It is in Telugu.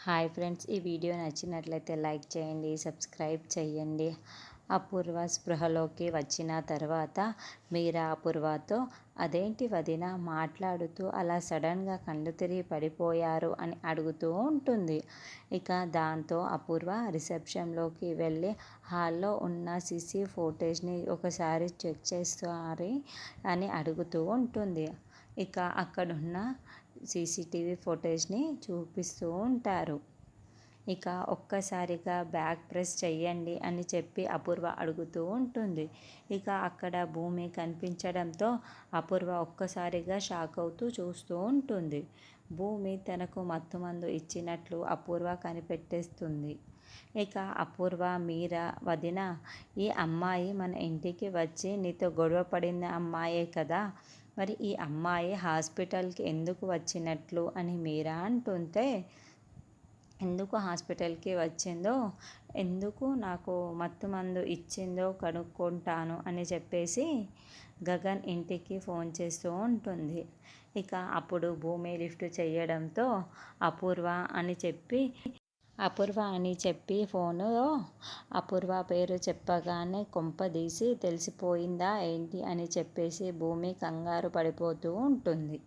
హాయ్ ఫ్రెండ్స్, ఈ వీడియో నచ్చినట్లయితే లైక్ చేయండి, సబ్స్క్రైబ్ చేయండి. అపూర్వ స్పృహలోకి వచ్చిన తర్వాత మీరా అపూర్వతో అదేంటి వదిన మాట్లాడుతూ అలా సడన్గా కళ్ళు తిరిగి పడిపోయారు అని అడుగుతూ ఉంటుంది. ఇక దాంతో అపూర్వ రిసెప్షన్లోకి వెళ్ళి హాల్లో ఉన్న సీసీ ఫోటేజ్ని ఒకసారి చెక్ చేస్తారి అని అడుగుతూ ఉంటుంది. ఇక అక్కడున్న సీసీటీవీ ఫోటేజ్ని చూపిస్తూ ఉంటారు. ఇక ఒక్కసారిగా బ్యాక్ ప్రెస్ చెయ్యండి అని చెప్పి అపూర్వ అడుగుతూ ఉంటుంది. ఇక అక్కడ భూమి కనిపించడంతో అపూర్వ ఒక్కసారిగా షాక్ అవుతూ చూస్తూ ఉంటుంది. భూమి తనకు మత్తుమందు ఇచ్చినట్లు అపూర్వ కనిపెట్టేస్తుంది. ఇక అపూర్వ మీరా వదిన, ఈ అమ్మాయి మన ఇంటికి వచ్చి నీతో గొడవ పడిన అమ్మాయే కదా, మరి ఈ అమ్మాయి హాస్పిటల్కి ఎందుకు వచ్చినట్లు అని మీరా అంటుంటే, ఎందుకు హాస్పిటల్కి వచ్చిందో, ఎందుకు నాకు మత్తుమందు ఇచ్చిందో కనుక్కుంటాను అని చెప్పేసి గగన్ ఇంటికి ఫోన్ చేస్తూ ఉంటుంది. ఇక అప్పుడు భూమి లిఫ్ట్ చేయడంతో అపూర్వ అని చెప్పి ఫోనులో అపూర్వ పేరు చెప్పగానే కొంపదీసి తెలిసిపోయిందా ఏంటి అని చెప్పేసి భూమి కంగారు పడిపోతూ ఉంటుంది.